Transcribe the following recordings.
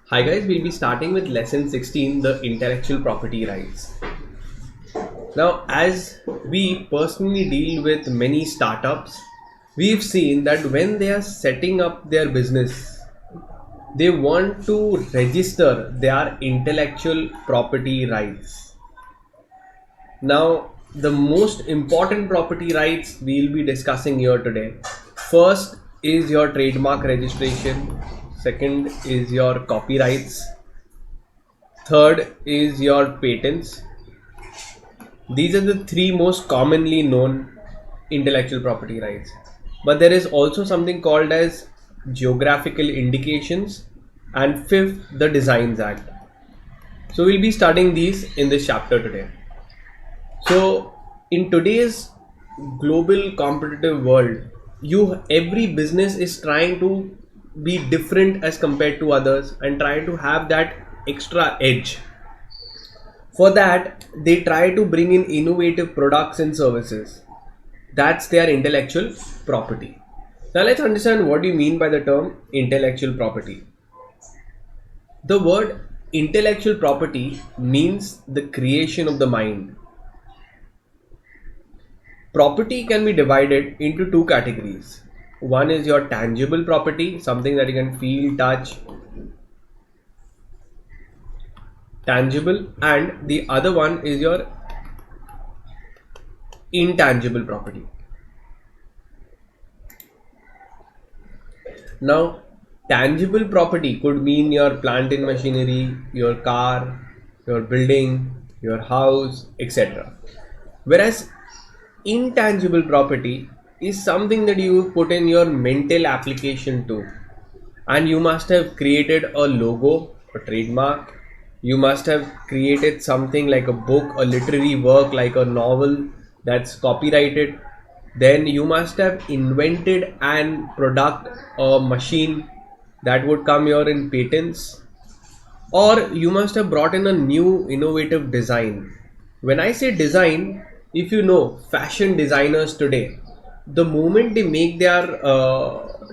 Hi guys, we'll be starting with lesson 16, the intellectual property rights. Now, as we personally deal with many startups, we've seen that when they are setting up their business, they want to register their intellectual property rights. Now, the most important property rights we'll be discussing here today. First is your trademark registration, second is your copyrights, third is your patents. These are the three most commonly known intellectual property rights. But there is also something called as geographical indications, and fifth, the Designs Act. So we'll be studying these in this chapter today. So in today's global competitive world, every business is trying to be different as compared to others and trying to have that extra edge. For that, they try to bring in innovative products and services. That's their intellectual property. Now let's understand what do you mean by the term intellectual property. The word intellectual property means the creation of the mind. Property can be divided into two categories. One is your tangible property, something that you can feel, touch, tangible, and the other one is your intangible property. Now, tangible property could mean your plant and machinery, your car, your building, your house, etc. Whereas intangible property is something that you put in your mental application to, and you must have created a logo, a trademark. You must have created something like a book, a literary work like a novel that's copyrighted. Then you must have invented an product, a machine that would come here in patents, or you must have brought in a new innovative design. When I say design, if you know fashion designers today, the moment they make their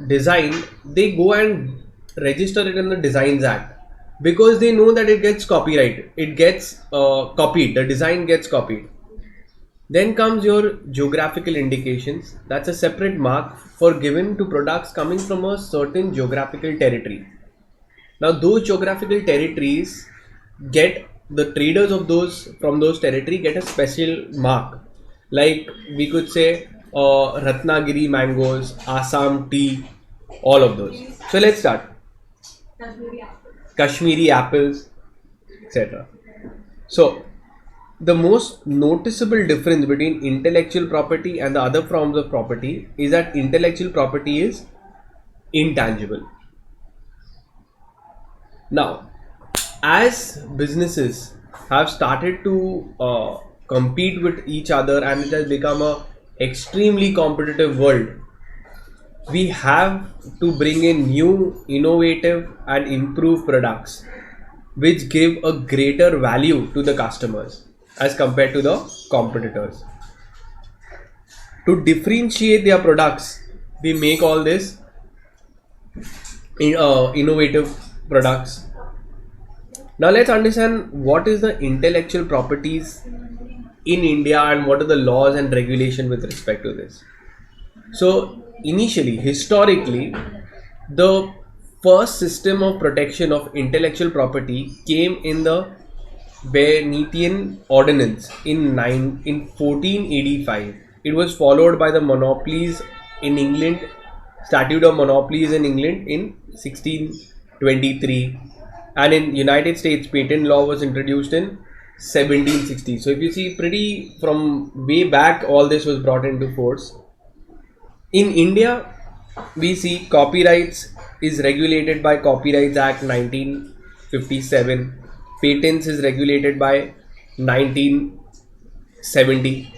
design, they go and register it in the Designs Act because they know that it gets copyrighted, it gets copied, the design gets copied. Then comes your geographical indications. That's a separate mark for given to products coming from a certain geographical territory. Now, those geographical territories get the traders of those from those territory get a special mark. Like we could say Ratnagiri mangoes, Assam tea, all of those. So let's start. Kashmiri apples, etc. So the most noticeable difference between intellectual property and the other forms of property is that intellectual property is intangible. Now, as businesses have started to compete with each other and it has become a extremely competitive world, we have to bring in new, innovative, and improved products which give a greater value to the customers as compared to the competitors. To differentiate their products, we make all this innovative products. Now let's understand what is the intellectual properties in India and what are the laws and regulation with respect to this. So initially, historically, the first system of protection of intellectual property came in the Venetian Ordinance in 1485. It was followed by the monopolies in England, Statute of Monopolies in England in 1623, and in United States patent law was introduced in 1760. So if you see, pretty from way back all this was brought into force. In India, we see copyrights is regulated by Copyrights Act 1957. Patents is regulated by 1970.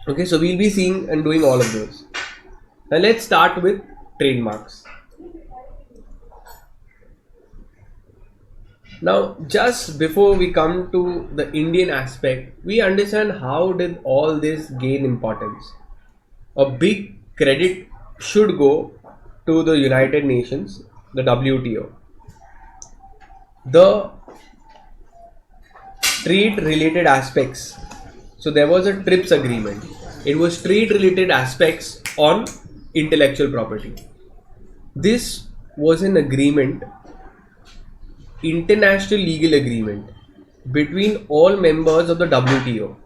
Okay, so we'll be seeing and doing all of those. Now let's start with trademarks. Now, just before we come to the Indian aspect, we understand how did all this gain importance. A big credit should go to the United Nations, the WTO. the trade related aspects. So there was a TRIPS agreement. It was trade related aspects on intellectual property. This was an agreement, international legal agreement between all members of the WTO.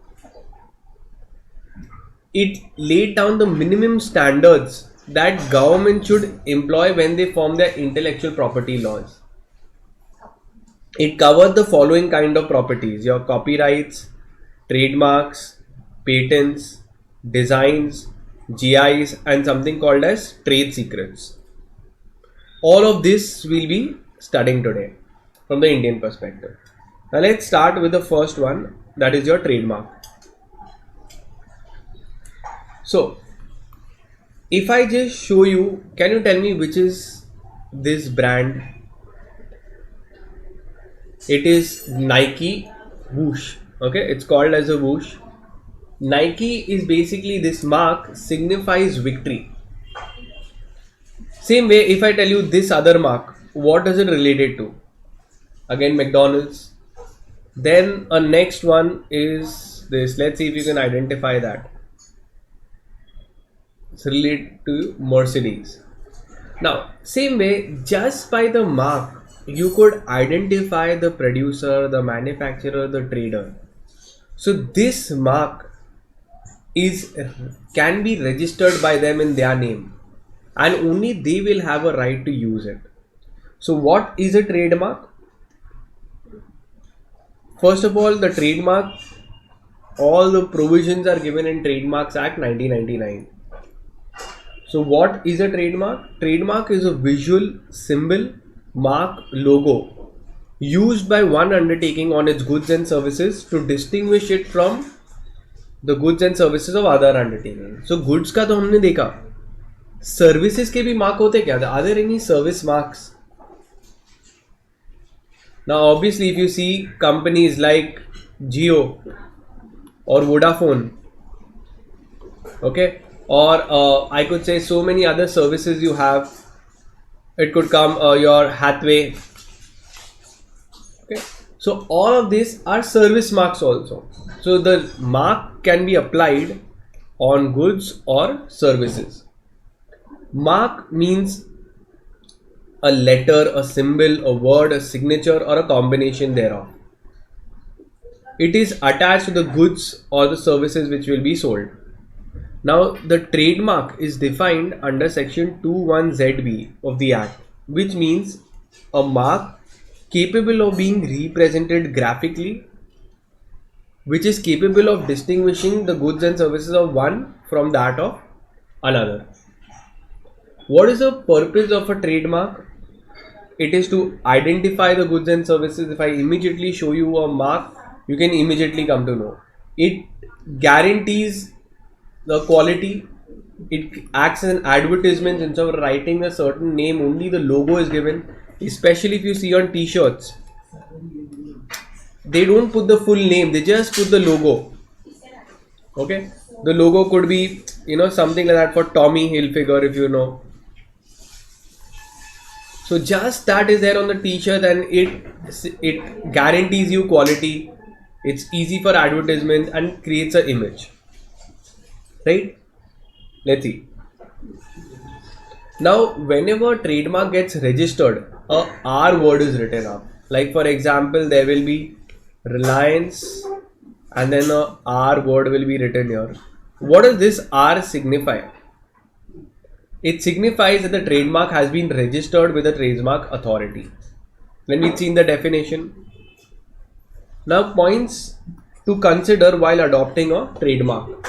It laid down the minimum standards that government should employ when they form their intellectual property laws. It covered the following kind of properties: your copyrights, trademarks, patents, designs, GIs, and something called as trade secrets. All of this we'll be studying today from the Indian perspective. Now let's start with the first one, that is your trademark. So if I just show you, can you tell me which is this brand? It is Nike Whoosh. Okay, it's called as a whoosh. Nike is basically, this mark signifies victory. Same way, if I tell you this other mark, what does it related to? Again, McDonald's. Then a next one is this. Let's see if you can identify that. It's related to Mercedes. Now, same way, just by the mark, you could identify the producer, the manufacturer, the trader. So this mark can be registered by them in their name, and only they will have a right to use it. So what is a trademark? First of all, the trademark, all the provisions are given in Trademarks Act 1999. So what is a trademark? Trademark is a visual symbol, mark, logo used by one undertaking on its goods and services to distinguish it from the goods and services of other undertaking. So goods का तो हमने देखा, services के भी mark होते क्या? Are there any service marks? Now obviously if you see companies like Jio or Vodafone, okay, or I could say so many other services you have. It could come your Hathway. Okay, so all of these are service marks also. So the mark can be applied on goods or services. Mark means a letter, a symbol, a word, a signature, or a combination thereof. It is attached to the goods or the services which will be sold. Now the trademark is defined under section 21ZB of the Act, which means a mark capable of being represented graphically, which is capable of distinguishing the goods and services of one from that of another. What is the purpose of a trademark? It is to identify the goods and services. If I immediately show you a mark, you can immediately come to know. It guarantees the quality. It acts as an advertisement. Instead of writing a certain name, only the logo is given. Especially if you see on t-shirts, they don't put the full name, they just put the logo. Okay, the logo could be, something like that for Tommy Hilfiger, if you know. So just that is there on the t-shirt, and it guarantees you quality. It's easy for advertisement and creates an image. Right? Let's see. Now, whenever trademark gets registered, a R word is written up. Like for example, there will be Reliance, and then a R word will be written here. What does this R signify? It signifies that the trademark has been registered with the trademark authority. Let me see in the definition. Now, points to consider while adopting a trademark.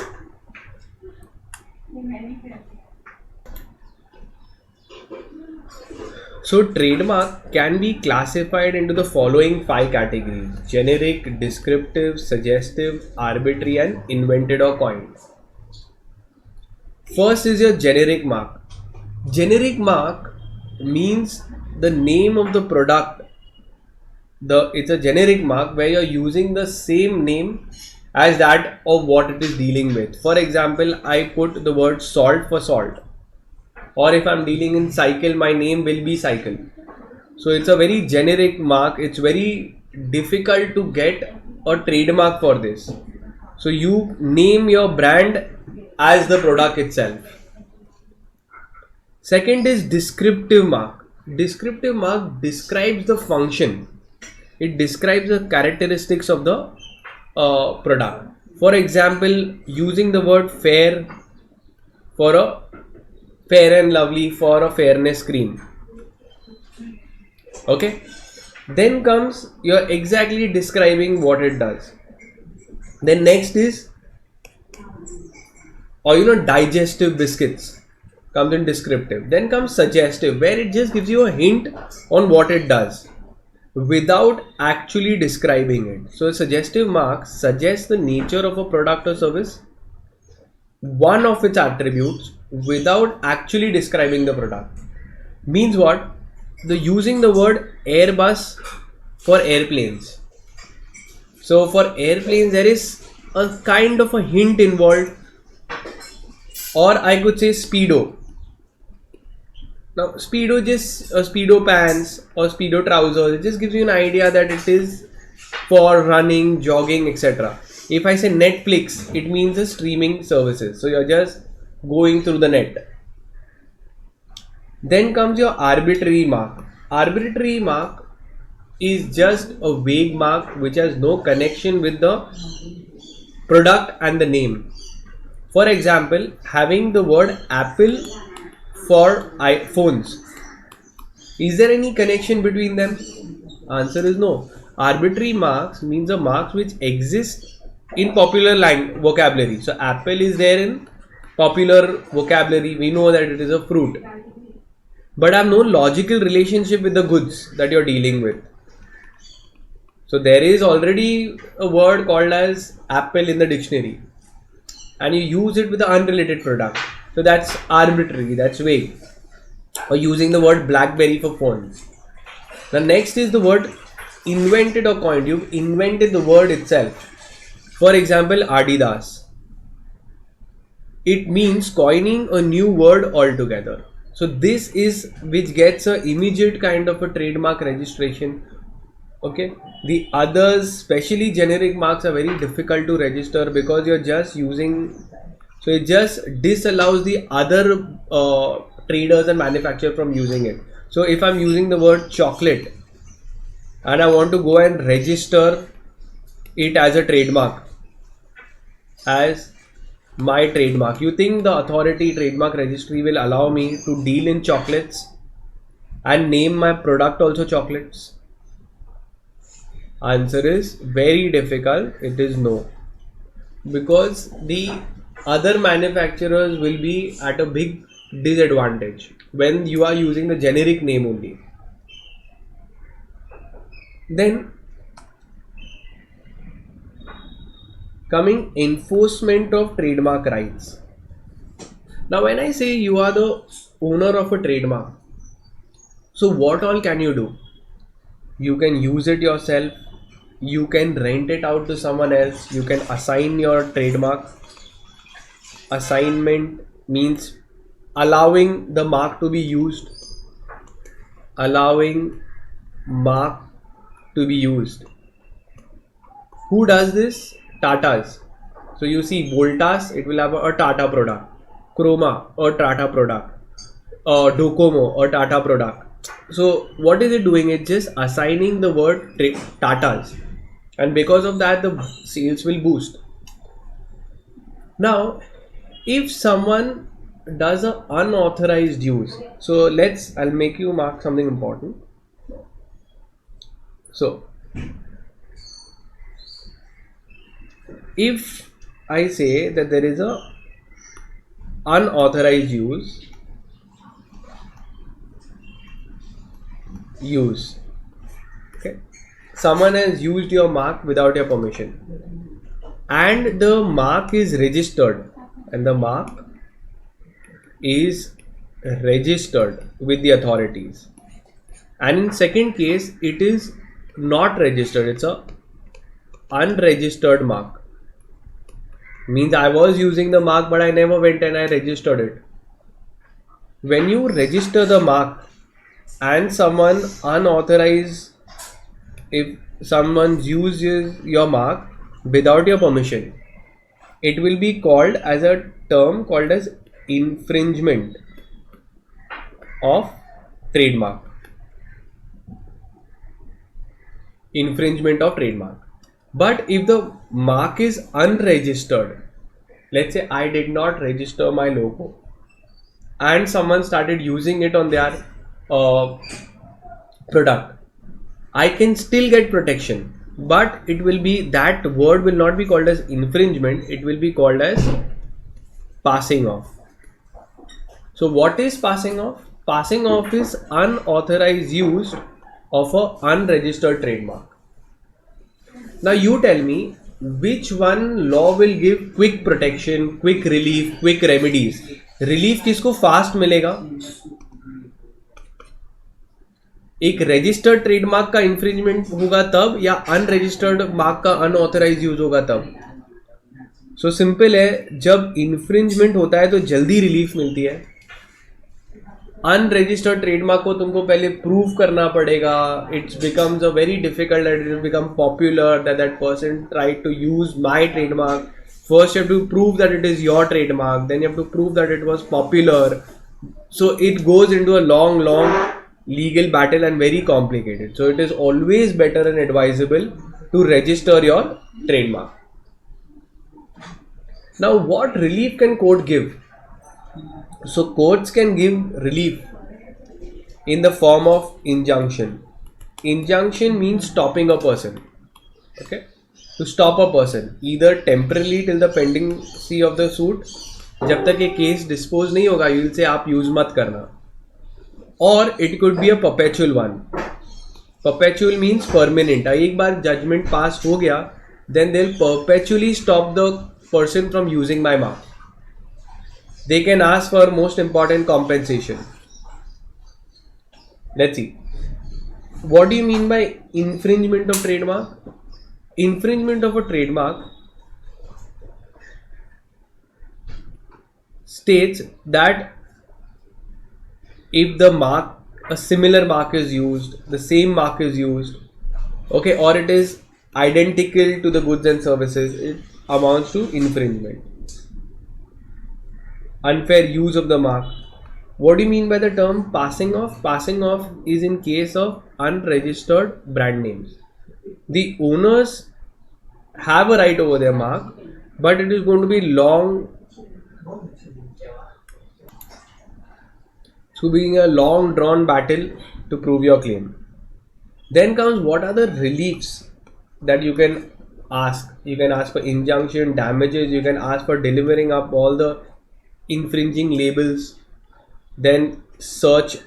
So trademark can be classified into the following 5 categories: generic, descriptive, suggestive, arbitrary, and invented or coined. First is your generic mark. Generic mark means the name of the product. It's a generic mark where you're using the same name as that of what it is dealing with. For example, I put the word salt for salt. Or if I'm dealing in cycle, my name will be cycle. So it's a very generic mark. It's very difficult to get a trademark for this. So you name your brand as the product itself. Second is descriptive mark. Descriptive mark describes the function. It describes the characteristics of the product. For example, using the word fair for a fair and lovely for a fairness cream. Okay. Then comes you're exactly describing what it does. Then next is, or digestive biscuits comes in descriptive. Then comes suggestive, where it just gives you a hint on what it does without actually describing it. So a suggestive mark suggests the nature of a product or service, one of its attributes, without actually describing the product. Means what? Using the word Airbus for airplanes. So for airplanes there is a kind of a hint involved, or I could say Speedo. Now Speedo Speedo pants or Speedo trousers, it just gives you an idea that it is for running, jogging, etc. If I say Netflix, it means the streaming services. So you're just going through the net. Then comes your arbitrary mark. Arbitrary mark is just a vague mark which has no connection with the product and the name. For example, having the word Apple for iPhones. Is there any connection between them? Answer is no. Arbitrary marks means the marks which exist in popular vocabulary. So apple is there in popular vocabulary. We know that it is a fruit, but have no logical relationship with the goods that you're dealing with. So there is already a word called as apple in the dictionary, and you use it with an unrelated product. So that's arbitrary, that's vague. Or using the word BlackBerry for phones. The next is the word invented or coined. You've invented the word itself. For example, Adidas. It means coining a new word altogether. So this is which gets a immediate kind of a trademark registration. Okay. The others, especially generic marks, are very difficult to register because you're just using. So it just disallows the other traders and manufacturers from using it. So if I'm using the word chocolate and I want to go and register it as a trademark, as my trademark, you think the authority trademark registry will allow me to deal in chocolates and name my product also chocolates? Answer is very difficult. It is no, because the other manufacturers will be at a big disadvantage when you are using the generic name only. Then coming enforcement of trademark rights. Now when I say you are the owner of a trademark, so what all can you do? You can use it yourself, you can rent it out to someone else, you can assign your trademark. Assignment means allowing the mark to be used. Allowing mark to be used. Who does this? Tatas. So you see Voltas, it will have a Tata product. Chroma, a Tata product. Docomo, a Tata product. So what is it doing? It's just assigning the word Tatas, and because of that the sales will boost. Now if someone does an unauthorized use, so I'll make you mark something important. So if I say that there is a unauthorized use, okay, someone has used your mark without your permission, and the mark is registered, with the authorities, and in second case it is not registered, it's a unregistered mark. Means I was using the mark but I never went and I registered it. When you register the mark, and someone unauthorized, if someone uses your mark without your permission, it will be called as a term called as infringement of trademark. Infringement of trademark. But if the mark is unregistered, let's say I did not register my logo and someone started using it on their product, I can still get protection, but it will be, that word will not be called as infringement, it will be called as passing off. So what is passing off? Passing off is unauthorized use of a unregistered trademark. Now you tell me, which one law will give quick protection, quick relief, quick remedies? Relief किसको fast मिलेगा? एक registered trademark का infringement होगा तब, या unregistered mark का unauthorized use होगा तब? सो सिंपल है, जब इंफ्रिंजमेंट होता है तो जल्दी रिलीफ मिलती है. अनरजिस्टर्ड ट्रेडमार्क को तुमको पहले प्रूव करना पड़ेगा. It's becomes a very difficult that it become popular, that person tried to use my trademark. First you have to prove that it is your trademark, then you have to prove that it was popular. So it goes into a long legal battle and very complicated. So it is always better and advisable to register your trademark. Now what relief can court give? So courts can give relief in the form of injunction. Injunction means stopping a person. Okay? To stop a person, either temporarily till the pendency of the suit, जब तक ये case dispose नहीं होगा, you will say आप use मत करना. Or it could be a perpetual one. Perpetual means permanent. एक बार judgment pass हो गया, then they'll perpetually stop the person from using my mark. They can ask for most important compensation. Let's see. What do you mean by infringement of trademark? Infringement of a trademark states that if the mark, a similar mark is used, the same mark is used, okay, or it is identical to the goods and services, it amounts to infringement. Unfair use of the mark. What do you mean by the term passing off? Passing off is in case of unregistered brand names. The owners have a right over their mark, but it is going to be long. So being a long drawn battle to prove your claim. Then comes, what are the reliefs that you can ask? You can ask for injunction, damages, you can ask for delivering up all the infringing labels, then search,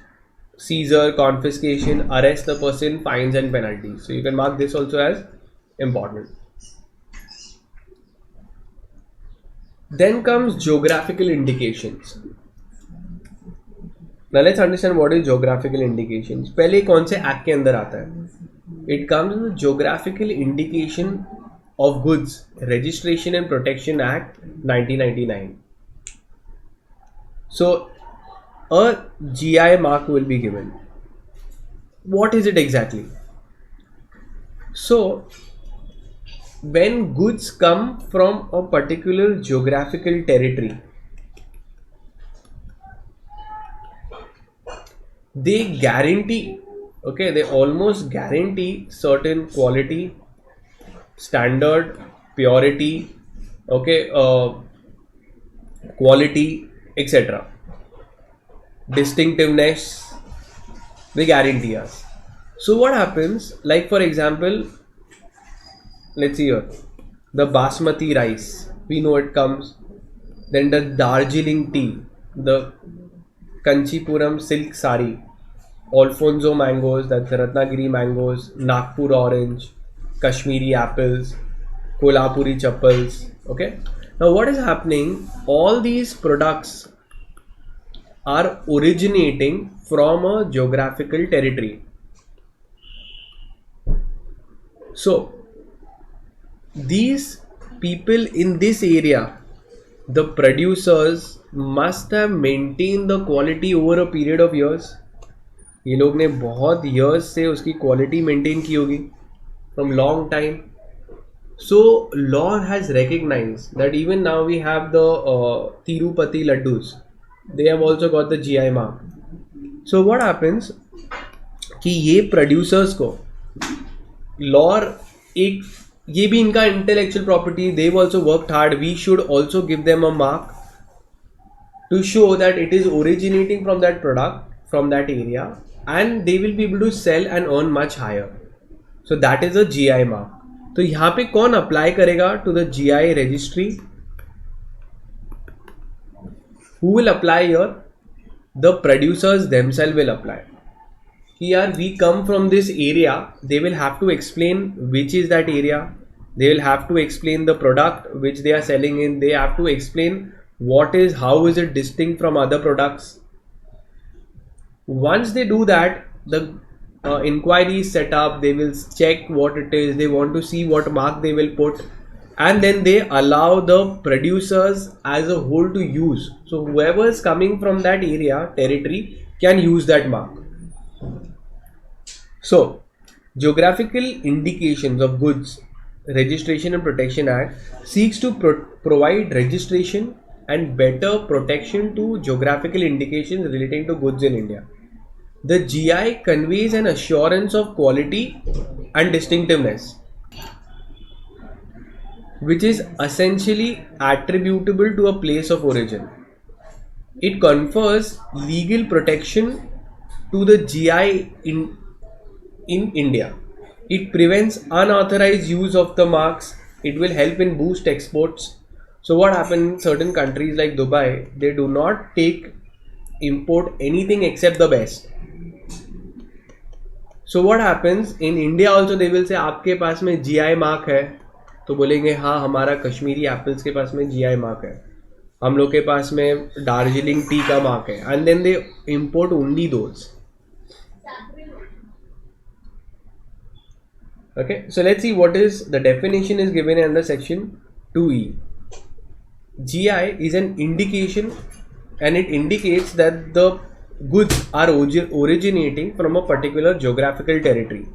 seizure, confiscation, arrest the person, fines and penalties. So you can mark this also as important. Then comes geographical indications. Now let's understand what is geographical indications. पहले कौन से act के अंदर आता है? It comes in the Geographical Indication of Goods Registration and Protection Act 1999. So a GI mark will be given. What is it exactly? So when goods come from a particular geographical territory, they guarantee, okay, they almost guarantee certain quality, standard, purity, okay, quality, etc. Distinctiveness, they guarantee us. So what happens, like for example, let's see here, the basmati rice, we know it comes, then the Darjeeling tea, the Kanchipuram silk sari, Alfonso mangoes, that's the Ratnagiri mangoes, Nagpur orange, Kashmiri apples, Kolhapuri chappals. Okay, now what is happening, all these products are originating from a geographical territory. So these people in this area, the producers, must have maintained the quality over a period of years. ये लोग ने बहुत years से उसकी quality maintain की होगी from long time. So law has recognized that even now we have the Tirupati laddus. They have also got the GI mark. So what happens कि ये producers को law एक ये भी इनका intellectual property, they've also worked hard. We should also give them a mark to show that it is originating from that product, from that area, and they will be able to sell and earn much higher. So that is a GI mark. तो यहाँ पे कौन apply करेगा to the GI registry? Who will apply your? The producers themselves will apply कि यार we come from this area. They will have to explain which is that area. They will have to explain the product which they are selling in. They have to explain what is, how is it distinct from other products. Once they do that, the inquiry is set up. They will check what it is. They want to see what mark they will put, and then they allow the producers as a whole to use. So whoever is coming from that area, territory, can use that mark. So Geographical Indications of Goods Registration and Protection Act seeks to provide registration and better protection to geographical indications relating to goods in India. The GI conveys an assurance of quality and distinctiveness, which is essentially attributable to a place of origin. It confers legal protection to the GI in India. It prevents unauthorized use of the marks. It will help in boost exports. So what happens in certain countries like Dubai, they do not import anything except the best. So what happens in India also, they will say आपके पास में GI mark है, तो बोलेंगे हाँ हमारा Kashmiri apples के पास में GI mark है, हम लोग के पास में दार्जिलिंग टी का mark है, and then they import only those. Okay, so let's see what is the definition is given under section 2E. GI is an indication, and it indicates that the goods are originating from a particular geographical territory.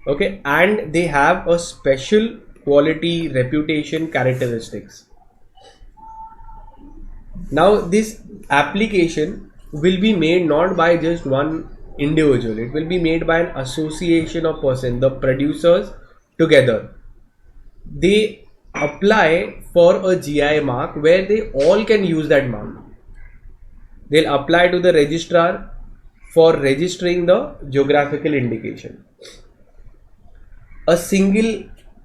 Okay, and they have a special quality, reputation, characteristics. Now this application will be made not by just one individual. It will be made by an association of persons, the producers together. They apply for a GI mark where they all can use that mark. They'll apply to the registrar for registering the geographical indication. A single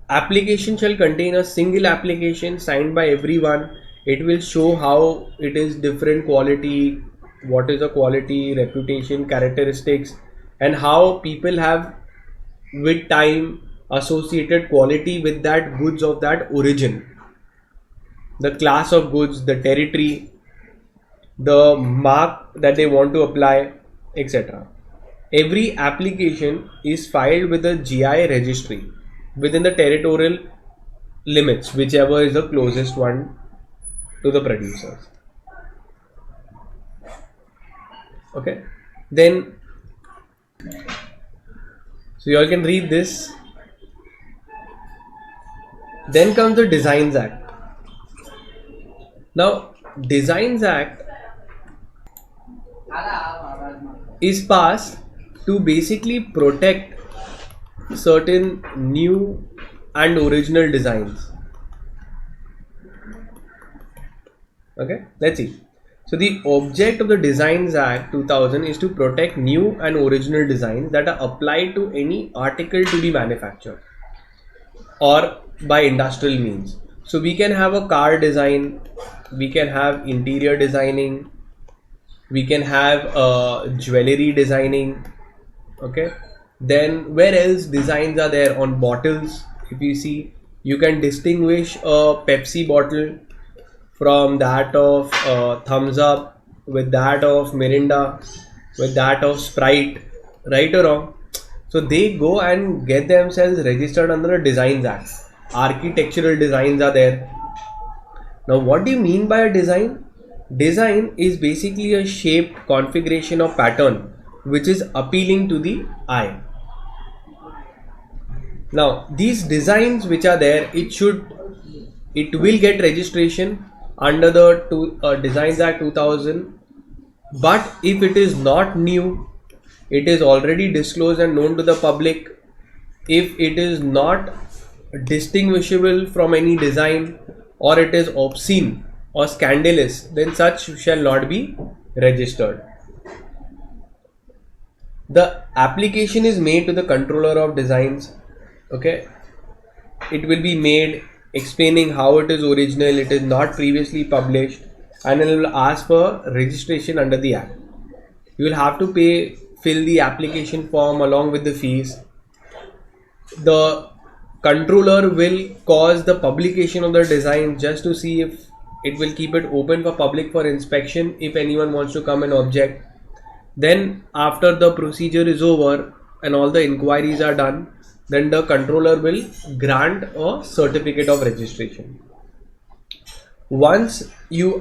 application shall contain a single application signed by everyone. It will show how it is different quality, what is the quality, reputation, characteristics, and how people have with time associated quality with that goods of that origin, the class of goods, the territory, the mark that they want to apply, etc. Every application is filed with the GI registry within the territorial limits, whichever is the closest one to the producers. Okay, then so you all can read this. Then comes the Designs Act. Now Designs Act is passed to basically protect certain new and original designs. Okay, let's see. So the object of the Designs Act 2000 is to protect new and original designs that are applied to any article to be manufactured or by industrial means. So we can have a car design, we can have interior designing, we can have jewelry designing. Okay, then where else designs are there? On bottles, if you see, you can distinguish a Pepsi bottle from that of Thumbs Up, with that of Mirinda, with that of Sprite, right or wrong? So they go and get themselves registered under a Designs Act. Architectural designs are there. Now what do you mean by a design? Design is basically a shaped configuration of pattern. which is appealing to the eye. Now these designs which are there, it will get registration under the Designs Act 2000. But if it is not new, it is already disclosed and known to the public, if it is not distinguishable from any design, or it is obscene or scandalous, then such shall not be registered. The application is made to the controller of designs. Okay, it will be made explaining how it is original, it is not previously published, and it will ask for registration under the act. You will have to fill the application form along with the fees. The controller will cause the publication of the design just to see if it will keep it open for public for inspection if anyone wants to come and object. Then after the procedure is over and all the inquiries are done, then the controller will grant a certificate of registration. Once you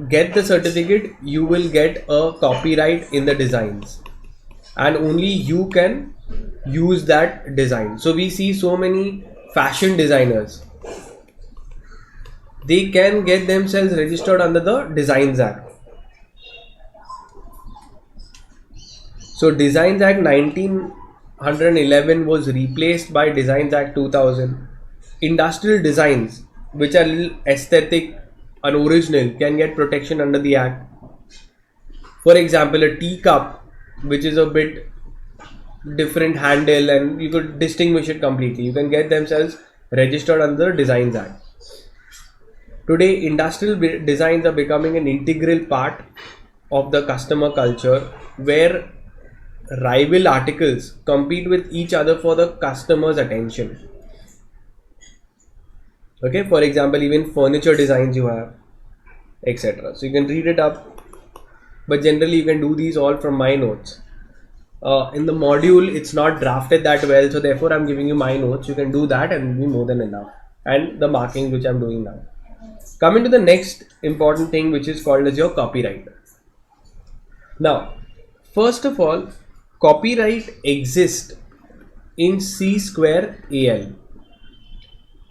get the certificate, you will get a copyright in the designs, and only you can use that design. So we see so many fashion designers, they can get themselves registered under the Designs Act. So Designs Act 1911 was replaced by Designs Act 2000. Industrial designs which are little aesthetic and original can get protection under the act. For example, a teacup which is a bit different handle and you could distinguish it completely, you can get themselves registered under the Designs Act. Today, industrial designs are becoming an integral part of the customer culture, where rival articles compete with each other for the customer's attention. Okay, for example, even furniture designs you have, etc. So you can read it up, but generally you can do these all from my notes. In the module, it's not drafted that well, so therefore I'm giving you my notes. You can do that and it will be more than enough, and the marking which I'm doing now. Coming to the next important thing, which is called as your copyright. Now, first of all, copyright exists in C²AL.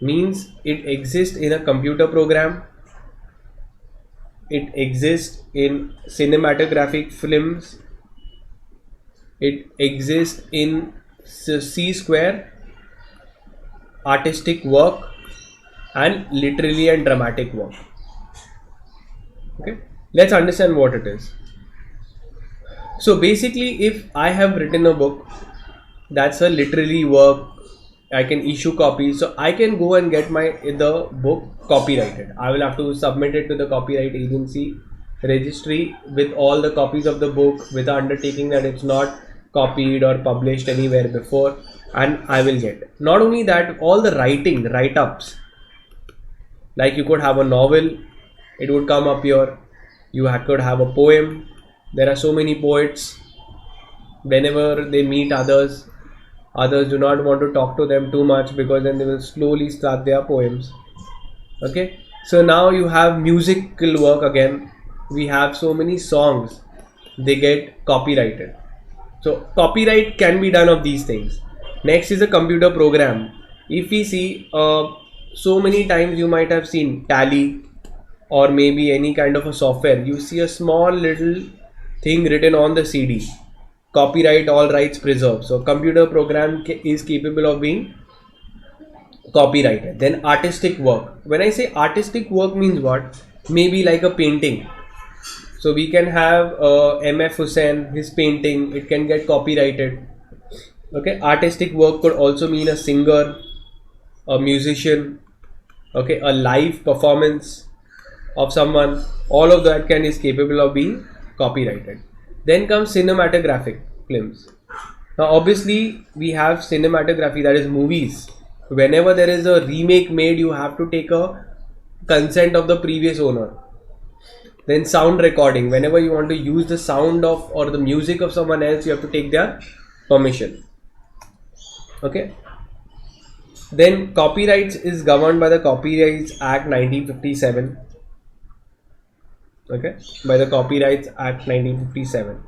Means it exists in a computer program, it exists in cinematographic films, it exists in C² artistic work, and literary and dramatic work. Okay, let's understand what it is. So basically, if I have written a book, that's a literary work, I can issue copies, so I can go and get the book copyrighted. I will have to submit it to the copyright agency registry with all the copies of the book, with the undertaking that it's not copied or published anywhere before, and I will get. Not only that, all the write-ups, like you could have a novel, it would come up here. You could have a poem. There are so many poets. Whenever they meet others do not want to talk to them too much, because then they will slowly start their poems. Okay, so now you have musical work again. We have so many songs, they get copyrighted. So copyright can be done of these things. Next is a computer program. If we see, so many times you might have seen Tally or maybe any kind of a software, you see a small little thing written on the CD, copyright, all rights preserved. So computer program is capable of being copyrighted. Then artistic work. When I say artistic work, means what? Maybe like a painting. So we can have M.F. Hussain, his painting, it can get copyrighted. Okay, artistic work could also mean a singer, a musician, okay, a live performance of someone. All of that is capable of being copyrighted. Then comes cinematographic films. Now obviously we have cinematography, that is movies. Whenever there is a remake made, you have to take a consent of the previous owner. Then sound recording, whenever you want to use the sound of or the music of someone else, you have to take their permission. Okay. Then copyrights is governed by the Copyrights Act 1957. Okay, by the Copyrights Act 1957.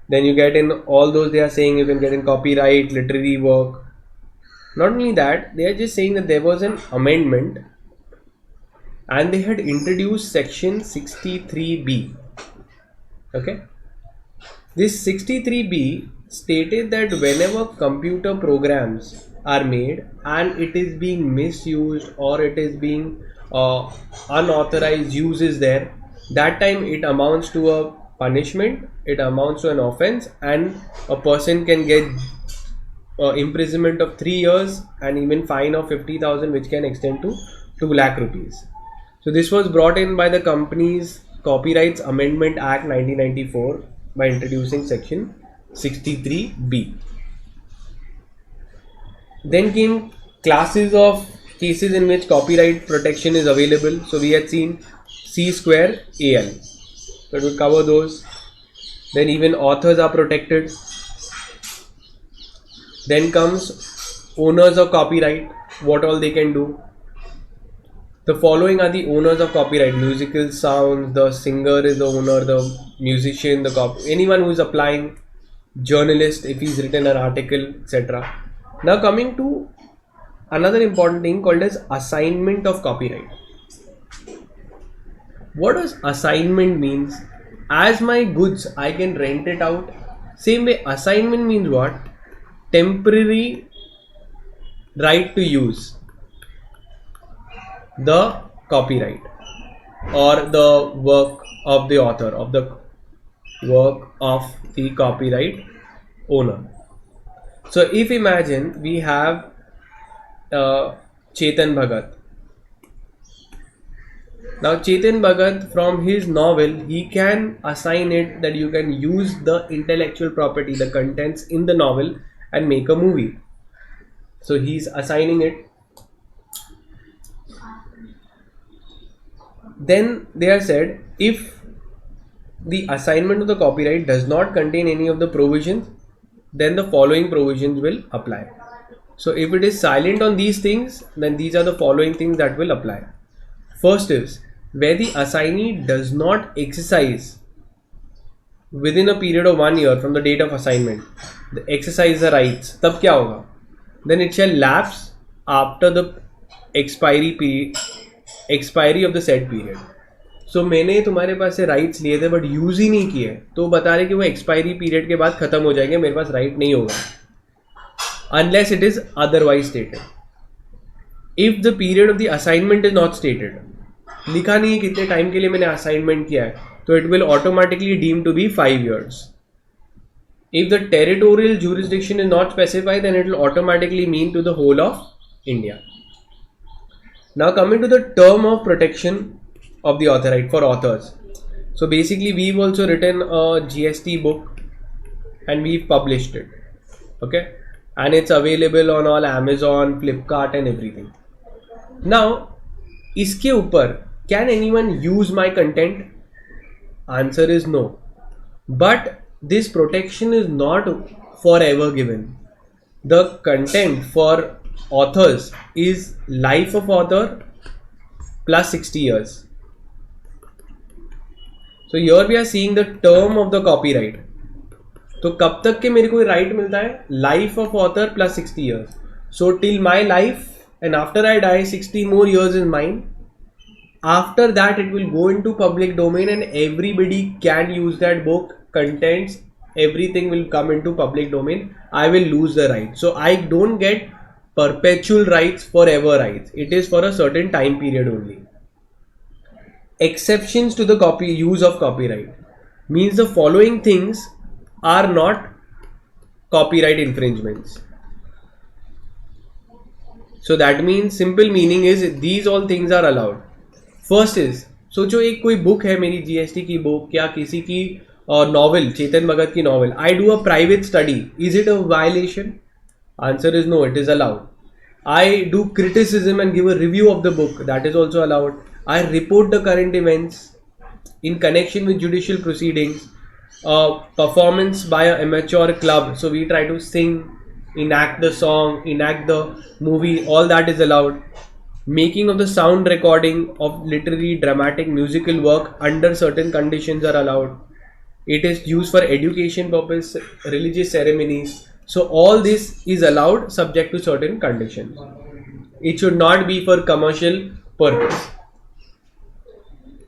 Then you get in all those, they are saying you can get in copyright, literary work. Not only that, they are just saying that there was an amendment and they had introduced section 63B. Okay. This 63B stated that whenever computer programs are made and it is being misused or it is being unauthorized use is there, that time it amounts to a punishment, it amounts to an offense, and a person can get imprisonment of 3 years and even fine of 50,000, which can extend to 2 lakh rupees. So this was brought in by the Companies Copyrights Amendment Act 1994 by introducing section 63B. Then came classes of cases in which copyright protection is available. So we had seen C square AL. So it would cover those. Then even authors are protected. Then comes owners of copyright, what all they can do. The following are the owners of copyright: musical sounds, the singer is the owner, the musician, anyone who is applying, journalist if he's written an article, etc. Now coming to another important thing called as assignment of copyright. What does assignment means? As my goods, I can rent it out. Same way, assignment means what? Temporary right to use the copyright or the work of the author, of the work of the copyright owner. So if imagine we have Chetan Bhagat. Now Chetan Bhagat, from his novel, he can assign it that you can use the intellectual property, the contents in the novel, and make a movie. So he's assigning it. Then they are said, if the assignment of the copyright does not contain any of the provisions, then the following provisions will apply. So if it is silent on these things, then these are the following things that will apply. First is, where the assignee does not exercise within a period of 1 year from the date of assignment, the exercise the rights, tab kya hoga? Then it shall lapse after the expiry of the said period. So मैंने तुम्हारे पास से rights लिए थे but use ही नहीं किए, तो बता रहे कि वो एक्सपायरी पीरियड के बाद खत्म हो जाएंगे, मेरे पास राइट नहीं होगा unless it is otherwise stated. If the period of the assignment is not stated, लिखा नहीं है कितने टाइम के लिए मैंने असाइनमेंट किया है, तो it will automatically deem to be 5 years. If the territorial jurisdiction is not specified, then it will automatically mean to the whole of India. Now coming to the term of protection of the author right for authors. So basically we've also written a GST book and we've published it. Okay. And it's available on all Amazon, Flipkart and everything. Now, iske upar, can anyone use my content? Answer is no. But this protection is not forever given. The content for authors is life of author plus 60 years. So here we are seeing the term of the copyright. तो कब तक के मेरे को right मिलता है? Life of author plus 60 years. So till my life, and after I die 60 more years is mine. After that it will go into public domain and everybody can use that book, contents, everything will come into public domain. I will lose the right. So I don't get perpetual rights, forever rights. It is for a certain time period only. Exceptions to the use of copyright means the following things are not copyright infringements. So that means, simple meaning is these all things are allowed. First is, सोचो एक कोई book है मेरी GST की book या किसी की novel, Chetan Bhagat की novel, I do a private study, is it a violation? Answer is no, it is allowed. I do criticism and give a review of the book, that is also allowed. I report the current events in connection with judicial proceedings. Performance by an amateur club, so we try to sing, enact the song, enact the movie, all that is allowed. Making of the sound recording of literary, dramatic, musical work under certain conditions are allowed. It is used for education purpose, religious ceremonies. So all this is allowed subject to certain conditions. It should not be for commercial purpose.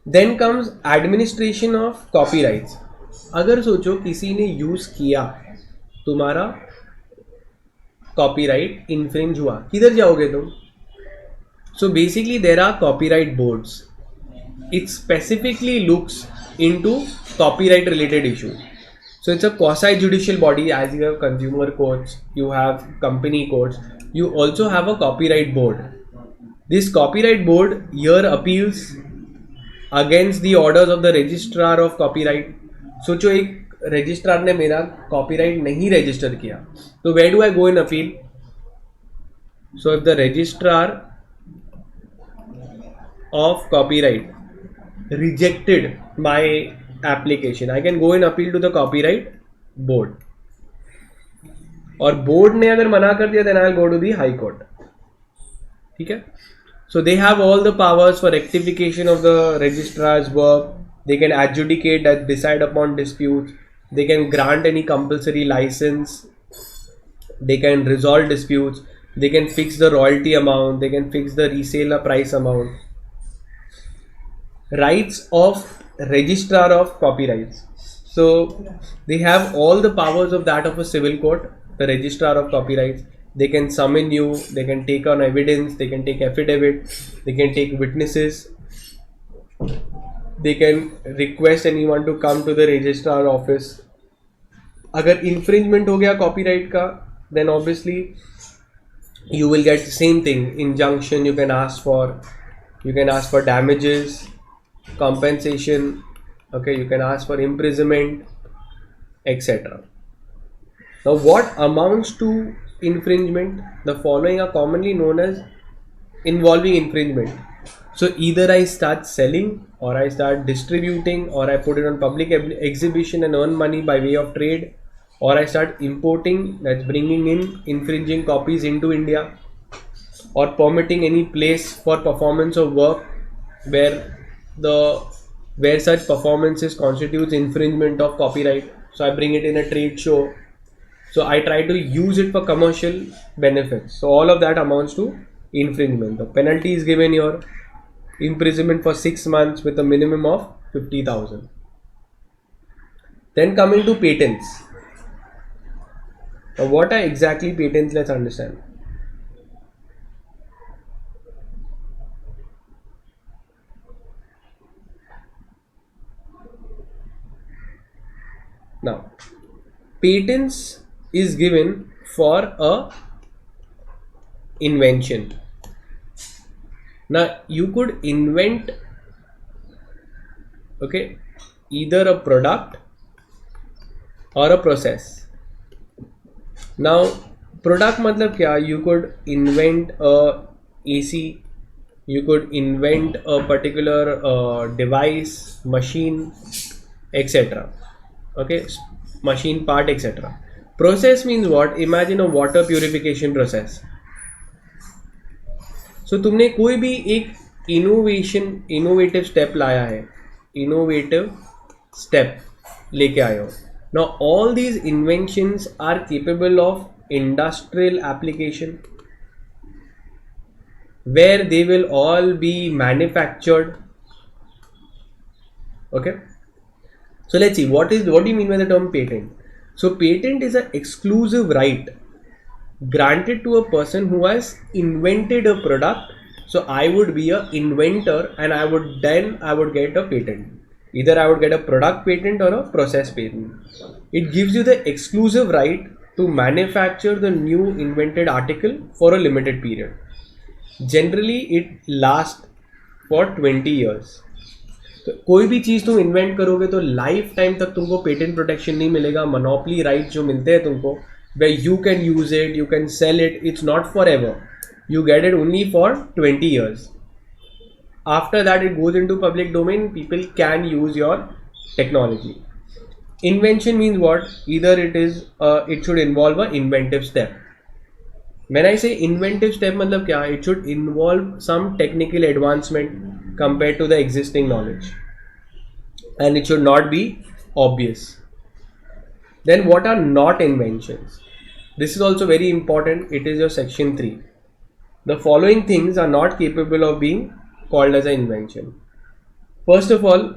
Then comes administration of copyrights. अगर सोचो किसी ने use किया, तुम्हारा copyright infringe हुआ, किधर जाओगे तुम? So basically there are copyright boards. It specifically looks into copyright related issues. So it's a quasi judicial body. As you have consumer courts, you have company courts, you also have a copyright board. This copyright board here appeals against the orders of the registrar of copyright. सोचो एक registrar ने मेरा copyright नहीं register किया, तो where do I go in appeal? So if the registrar of copyright rejected my application, I can go in appeal to the copyright board. और board ने अगर मना कर दिया, then I'll go to the high court. ठीक है? So they have all the powers for rectification of the registrar's work. They can adjudicate and decide upon disputes. They can grant any compulsory license. They can resolve disputes. They can fix the royalty amount. They can fix the reseller price amount. Rights of registrar of copyrights. So they have all the powers of that of a civil court, the registrar of copyrights. They can summon you, they can take on evidence, they can take affidavit, they can take witnesses, they can request anyone to come to the registrar office. अगर infringement हो गया copyright का, then obviously you will get the same thing, injunction you can ask for damages, compensation, okay, you can ask for imprisonment, etc. Now what amounts to infringement? The following are commonly known as involving infringement. So either I start selling, or I start distributing, or I put it on public exhibition and earn money by way of trade, or I start importing, that's bringing in infringing copies into India, or permitting any place for performance of work where such performances constitutes infringement of copyright. So I bring it in a trade show. So I try to use it for commercial benefits. So all of that amounts to infringement. The penalty is given here, imprisonment for 6 months with a minimum of 50,000. Then coming to patents. Now what are exactly patents? Let's understand. Now, patents is given for a invention. Now, you could invent, okay, either a product or a process. Now, product matlab kya? You could invent a AC, you could invent a particular device, machine, etc. Okay, machine part, etc. Process means what? Imagine a water purification process. So तुमने कोई भी एक innovative step लाया है, innovative step लेके आए हो. Now all these inventions are capable of industrial application where they will all be manufactured. Okay. So let's see, what do you mean by the term patent? So patent is an exclusive right granted to a person who has invented a product. So I would be an inventor and I would get a patent. Either I would get a product patent or a process patent. It gives you the exclusive right to manufacture the new invented article for a limited period. Generally it lasts for 20 years. तो कोई भी चीज़ तुम invent करोगे तो life time तक तुमको patent protection नहीं मिलेगा. मोनोपोली राइट जो मिलते हैं तुमको, way you can use it, you can sell it, it's not for ever. You get it only for 20 years. After that it goes into public domain, people can use your technology. Invention means what? Either it should involve an inventive step. When I say inventive step, मतलब क्या? It should involve some technical advancement compared to the existing knowledge, and it should not be obvious. Then what are not inventions? This is also very important. It is your section 3. The following things are not capable of being called as an invention. First of all,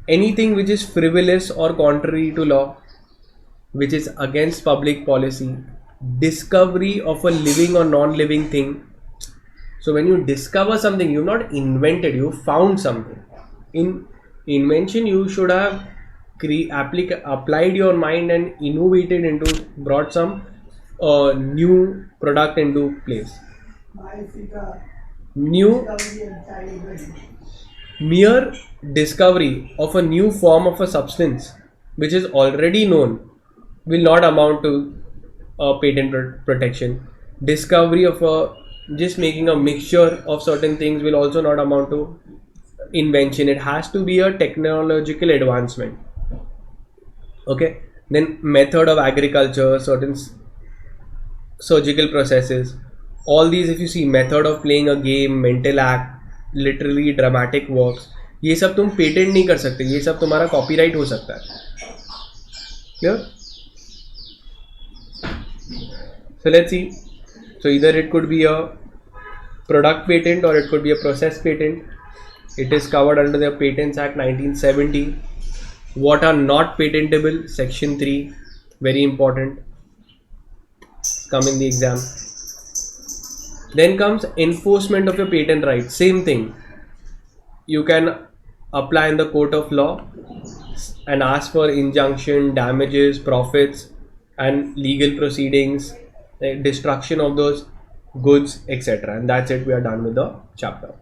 anything which is frivolous or contrary to law, which is against public policy, discovery of a living or non-living thing. So when you discover something, you've not invented, you found something. In invention, you should have applied your mind and innovated into, brought some new product into place. New mere discovery of a new form of a substance which is already known will not amount to patent protection. Discovery of just making a mixture of certain things will also not amount to invention. It has to be a technological advancement. Okay, then method of agriculture, certain surgical processes, all these, if you see, method of playing a game, mental act, literally dramatic works, ये सब तुम patent नहीं कर सकते, ये सब तुम्हारा copyright हो सकता है. Clear? So let's see. So either it could be a product patent or it could be a process patent. It is covered under the Patents Act 1970. What are not patentable? Section 3, very important. Come in the exam. Then comes enforcement of your patent rights. Same thing. You can apply in the court of law and ask for injunction, damages, profits, and legal proceedings, destruction of those goods, etc. And that's it. We are done with the chapter.